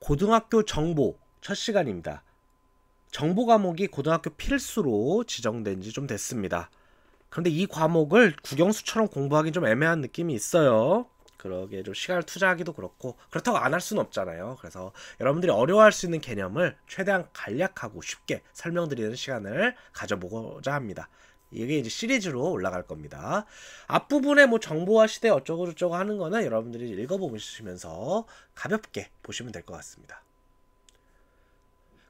고등학교 정보 첫 시간입니다. 정보 과목이 고등학교 필수로 지정된 지 좀 됐습니다. 그런데 이 과목을 국영수처럼 공부하기 좀 애매한 느낌이 있어요. 그러게 좀 시간을 투자하기도 그렇고, 그렇다고 안 할 수는 없잖아요. 그래서 여러분들이 어려워할 수 있는 개념을 최대한 간략하고 쉽게 설명드리는 시간을 가져보고자 합니다. 이게 이제 시리즈로 올라갈 겁니다. 앞부분에 뭐 정보화 시대 어쩌고 저쩌고 하는 거는 여러분들이 읽어보시면서 가볍게 보시면 될 것 같습니다.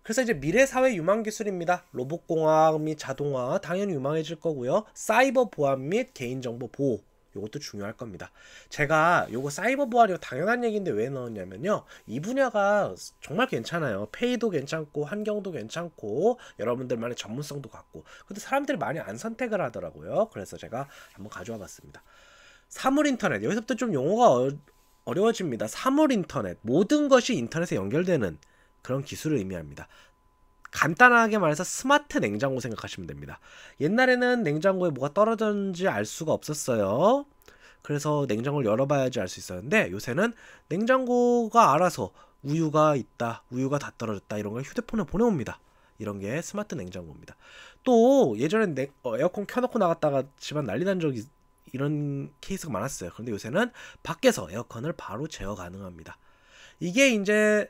그래서 이제 미래사회 유망기술입니다. 로봇공학 및 자동화 당연히 유망해질 거고요. 사이버 보안 및 개인정보 보호, 요것도 중요할 겁니다. 제가 요거 사이버 보안이 당연한 얘기인데 왜 넣었냐면요, 이 분야가 정말 괜찮아요. 페이도 괜찮고 환경도 괜찮고 여러분들만의 전문성도 갖고, 근데 사람들이 많이 안 선택을 하더라고요. 그래서 제가 한번 가져와 봤습니다. 사물인터넷, 여기서부터 좀 용어가 어려워집니다. 사물인터넷, 모든 것이 인터넷에 연결되는 그런 기술을 의미합니다. 간단하게 말해서 스마트 냉장고 생각하시면 됩니다. 옛날에는 냉장고에 뭐가 떨어졌는지 알 수가 없었어요. 그래서 냉장고를 열어봐야지 알 수 있었는데, 요새는 냉장고가 알아서 우유가 있다, 우유가 다 떨어졌다, 이런 걸 휴대폰에 보내옵니다. 이런 게 스마트 냉장고입니다. 또 예전엔 에어컨 켜놓고 나갔다가 집안 난리 난 적이, 이런 케이스가 많았어요. 그런데 요새는 밖에서 에어컨을 바로 제어 가능합니다. 이게 이제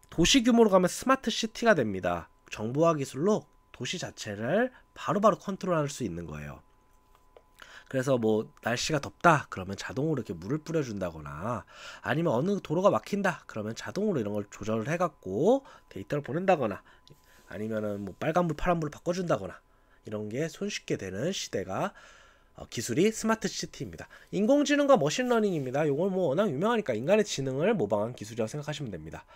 도시 규모로 가면 스마트 시티가 됩니다. 정보화 기술로 도시 자체를 바로바로 컨트롤할 수 있는 거예요. 그래서 뭐 날씨가 덥다 그러면 자동으로 이렇게 물을 뿌려준다거나, 아니면 어느 도로가 막힌다 그러면 자동으로 이런 걸 조절을 해갖고 데이터를 보낸다거나, 아니면은 뭐 빨간불 파란불을 바꿔준다거나, 이런 게 손쉽게 되는 시대가 기술이 스마트 시티입니다. 인공지능과 머신러닝입니다. 이건 뭐 워낙 유명하니까 인간의 지능을 모방한 기술이라고 생각하시면 됩니다.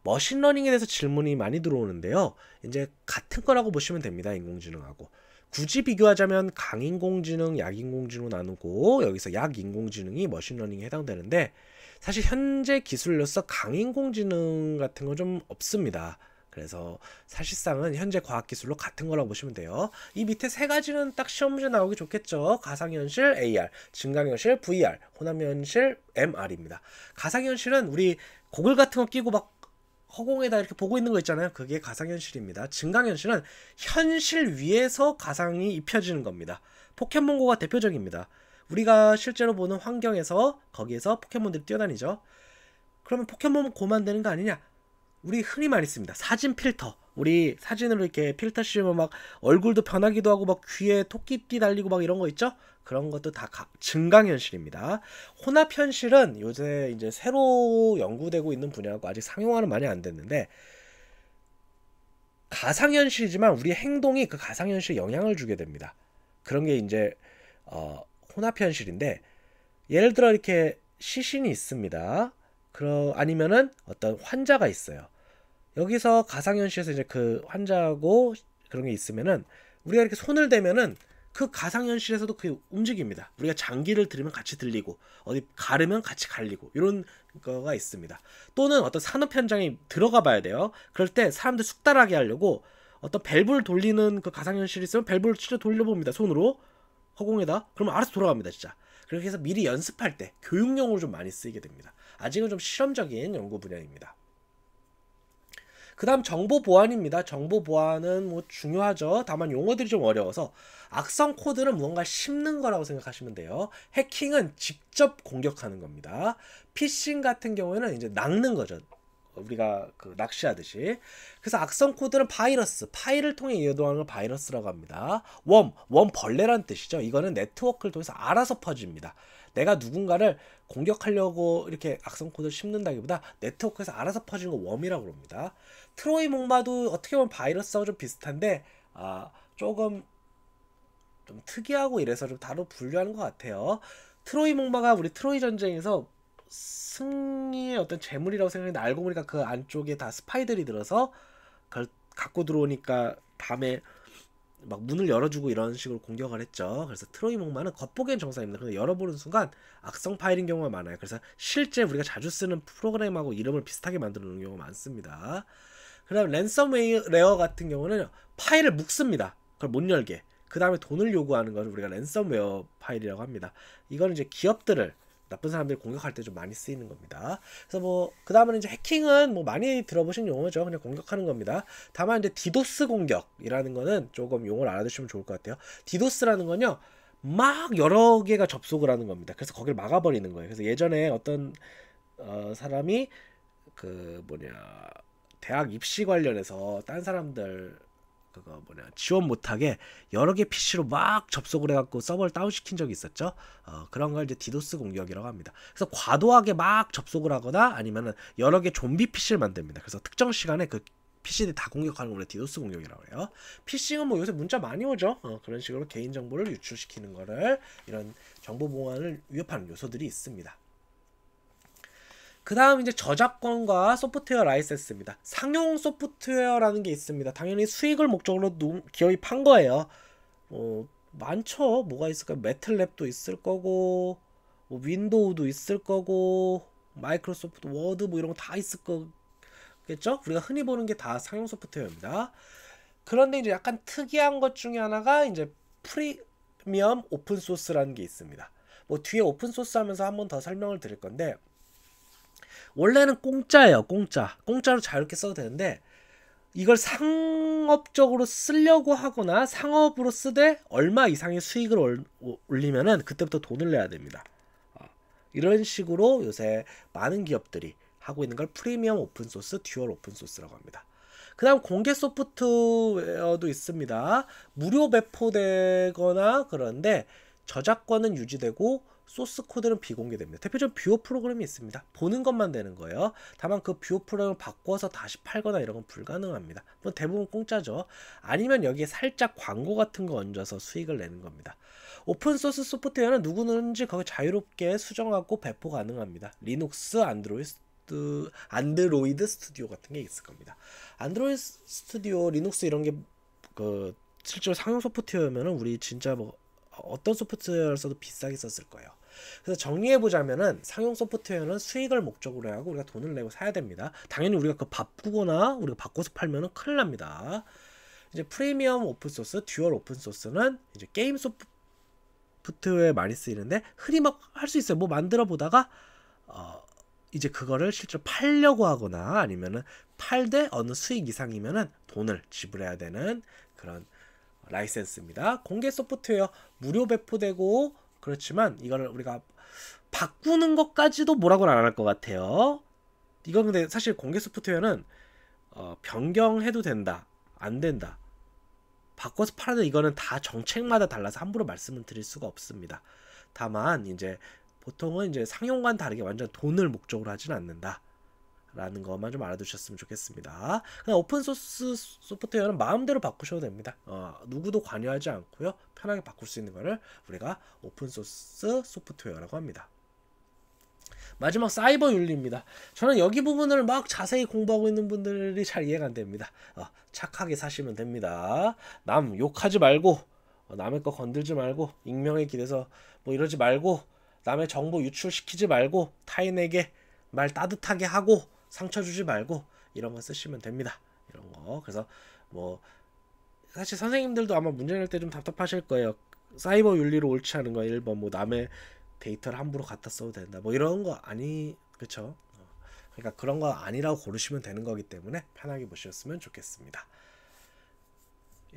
머신러닝에 대해서 질문이 많이 들어오는데요. 이제 같은 거라고 보시면 됩니다. 인공지능하고. 굳이 비교하자면 강인공지능, 약인공지능으로 나누고, 여기서 약인공지능이 머신러닝에 해당되는데, 사실 현재 기술로서 강인공지능 같은 건 좀 없습니다. 그래서 사실상은 현재 과학기술로 같은 거라고 보시면 돼요. 이 밑에 세 가지는 딱 시험 문제 나오기 좋겠죠. 가상현실 AR, 증강현실 VR, 혼합현실 MR입니다. 가상현실은 우리 고글 같은 거 끼고 막 허공에다 이렇게 보고 있는 거 있잖아요. 그게 가상현실입니다. 증강현실은 현실 위에서 가상이 입혀지는 겁니다. 포켓몬고가 대표적입니다. 우리가 실제로 보는 환경에서 거기에서 포켓몬들이 뛰어다니죠. 그러면 포켓몬고 만드는 거 아니냐? 우리 흔히 많이 씁니다. 사진 필터. 우리 사진으로 이렇게 필터 씌우면 막 얼굴도 변하기도 하고 막 귀에 토끼띠 달리고 막 이런 거 있죠? 그런 것도 다 증강현실입니다. 혼합현실은 요새 이제 새로 연구되고 있는 분야고 아직 상용화는 많이 안 됐는데, 가상현실이지만 우리의 행동이 그 가상현실에 영향을 주게 됩니다. 그런 게 이제 혼합현실인데, 예를 들어 이렇게 시신이 있습니다. 아니면은 어떤 환자가 있어요. 여기서 가상현실에서 이제 그 환자하고 그런 게 있으면은 우리가 이렇게 손을 대면은 그 가상현실에서도 그게 움직입니다. 우리가 장기를 들으면 같이 들리고, 어디 가르면 같이 갈리고, 이런 거가 있습니다. 또는 어떤 산업 현장에 들어가 봐야 돼요. 그럴 때 사람들 숙달하게 하려고 어떤 밸브를 돌리는 그 가상현실이 있으면 밸브를 진짜 돌려봅니다. 손으로 허공에다. 그러면 알아서 돌아갑니다. 진짜. 그렇게 해서 미리 연습할 때 교육용으로 좀 많이 쓰이게 됩니다. 아직은 좀 실험적인 연구 분야입니다. 그 다음 정보 보안입니다. 정보 보안은 뭐 중요하죠. 다만 용어들이 좀 어려워서, 악성 코드는 무언가 심는 거라고 생각하시면 돼요. 해킹은 직접 공격하는 겁니다. 피싱 같은 경우에는 이제 낚는 거죠. 우리가 그 낚시하듯이. 그래서 악성 코드는 바이러스, 파일을 통해 이동하는 걸 바이러스라고 합니다. 웜 벌레란 뜻이죠. 이거는 네트워크를 통해서 알아서 퍼집니다. 내가 누군가를 공격하려고 이렇게 악성 코드를 심는다기보다 네트워크에서 알아서 퍼지는 거 웜이라고 합니다. 트로이 목마도 어떻게 보면 바이러스하고 좀 비슷한데 조금 좀 특이하고 이래서 좀 다르게 분류하는 것 같아요. 트로이 목마가 우리 트로이 전쟁에서 승리의 어떤 재물이라고 생각했는데, 알고 보니까 그 안쪽에 다 스파이들이 들어서 그걸 갖고 들어오니까 밤에 막 문을 열어주고 이런 식으로 공격을 했죠. 그래서 트로이 목마는 겉보기엔 정상입니다. 근데 열어보는 순간 악성 파일인 경우가 많아요. 그래서 실제 우리가 자주 쓰는 프로그램하고 이름을 비슷하게 만들어 놓은 경우가 많습니다. 그 다음 랜섬웨어 같은 경우는 파일을 묶습니다. 그걸 못 열게. 그 다음에 돈을 요구하는 것을 우리가 랜섬웨어 파일이라고 합니다. 이거는 이제 기업들을 나쁜 사람들이 공격할 때 좀 많이 쓰이는 겁니다. 그래서 뭐 그 다음은 이제 해킹은 뭐 많이 들어보신 용어죠. 그냥 공격하는 겁니다. 다만 이제 디도스 공격이라는 거는 조금 용어를 알아두시면 좋을 것 같아요. 디도스라는 건요, 막 여러 개가 접속을 하는 겁니다. 그래서 거기를 막아버리는 거예요. 그래서 예전에 어떤 사람이 그 뭐냐, 대학 입시 관련해서 딴 사람들 그거 뭐냐, 지원 못하게 여러 개 PC로 막 접속을 해갖고 서버를 다운시킨 적이 있었죠. 그런 걸 이제 디도스 공격이라고 합니다. 그래서 과도하게 막 접속을 하거나 아니면은 여러 개 좀비 PC를 만듭니다. 그래서 특정 시간에 그 PC들이 다 공격하는 걸 디도스 공격이라고 해요. 피싱은 뭐 요새 문자 많이 오죠. 그런 식으로 개인 정보를 유출시키는 거를, 이런 정보 보안을 위협하는 요소들이 있습니다. 그 다음 이제 저작권과 소프트웨어 라이센스입니다. 상용 소프트웨어라는 게 있습니다. 당연히 수익을 목적으로 기업이 판 거예요. 많죠. 뭐가 있을까요? 매틀랩도 있을 거고, 뭐 윈도우도 있을 거고, 마이크로소프트 워드 뭐 이런 거 다 있을 거겠죠? 우리가 흔히 보는 게 다 상용 소프트웨어입니다. 그런데 이제 약간 특이한 것 중에 하나가 이제 프리미엄 오픈 소스라는 게 있습니다. 뭐 뒤에 오픈 소스 하면서 한 번 더 설명을 드릴 건데, 원래는 공짜예요. 공짜로 자유롭게 써도 되는데, 이걸 상업적으로 쓰려고 하거나 상업으로 쓰되 얼마 이상의 수익을 올리면은 그때부터 돈을 내야 됩니다. 이런 식으로 요새 많은 기업들이 하고 있는 걸 프리미엄 오픈소스, 듀얼 오픈소스라고 합니다. 그 다음 공개 소프트웨어도 있습니다. 무료 배포되거나 그런데 저작권은 유지되고 소스 코드는 비공개됩니다. 대표적으로 뷰어 프로그램이 있습니다. 보는 것만 되는 거예요. 다만 그 뷰어 프로그램을 바꿔서 다시 팔거나 이런 건 불가능합니다. 대부분 공짜죠. 아니면 여기에 살짝 광고 같은 거 얹어서 수익을 내는 겁니다. 오픈소스 소프트웨어는 누구든지 거기 자유롭게 수정하고 배포 가능합니다. 리눅스, 안드로이드 스튜디오 같은 게 있을 겁니다. 안드로이드 스튜디오, 리눅스 이런 게 실제로 상용 소프트웨어면은 우리 진짜 뭐 어떤 소프트웨어를 써도 비싸게 썼을 거예요. 그래서 정리해보자면은 상용 소프트웨어는 수익을 목적으로 하고 우리가 돈을 내고 사야 됩니다. 당연히 우리가 그거 바꾸거나 우리가 바꿔서 팔면은 큰일 납니다. 이제 프리미엄 오픈소스, 듀얼 오픈소스는 이제 게임 소프트웨어에 많이 쓰이는데 흔히 막 할 수 있어요. 뭐 만들어 보다가 이제 그거를 실제로 팔려고 하거나 아니면은 팔되 어느 수익 이상이면은 돈을 지불해야 되는 그런 라이센스입니다. 공개 소프트웨어 무료 배포되고 그렇지만 이거를 우리가 바꾸는 것까지도 뭐라고는 안 할 것 같아요. 이건 근데 사실 공개 소프트웨어는 변경해도 된다, 안 된다, 바꿔서 팔아도 이거는 다 정책마다 달라서 함부로 말씀을 드릴 수가 없습니다. 다만 이제 보통은 이제 상용과는 다르게 완전 돈을 목적으로 하지는 않는다 라는 것만 좀 알아두셨으면 좋겠습니다. 그냥 오픈소스 소프트웨어는 마음대로 바꾸셔도 됩니다. 누구도 관여하지 않고요, 편하게 바꿀 수 있는 거를 우리가 오픈소스 소프트웨어라고 합니다. 마지막 사이버 윤리입니다. 저는 여기 부분을 막 자세히 공부하고 있는 분들이 잘 이해가 안 됩니다. 착하게 사시면 됩니다. 남 욕하지 말고, 남의 거 건들지 말고, 익명에 기대서 뭐 이러지 말고, 남의 정보 유출시키지 말고, 타인에게 말 따뜻하게 하고 상처 주지 말고, 이런 거 쓰시면 됩니다. 이런 거. 그래서 뭐 사실 선생님들도 아마 문제 낼 때 좀 답답하실 거예요. 사이버 윤리로 옳지 않은 거 1번 뭐 남의 데이터를 함부로 갖다 써도 된다, 뭐 이런 거 아니, 그쵸? 그러니까 그런 거 아니라고 고르시면 되는 거기 때문에 편하게 보셨으면 좋겠습니다.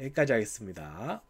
여기까지 하겠습니다.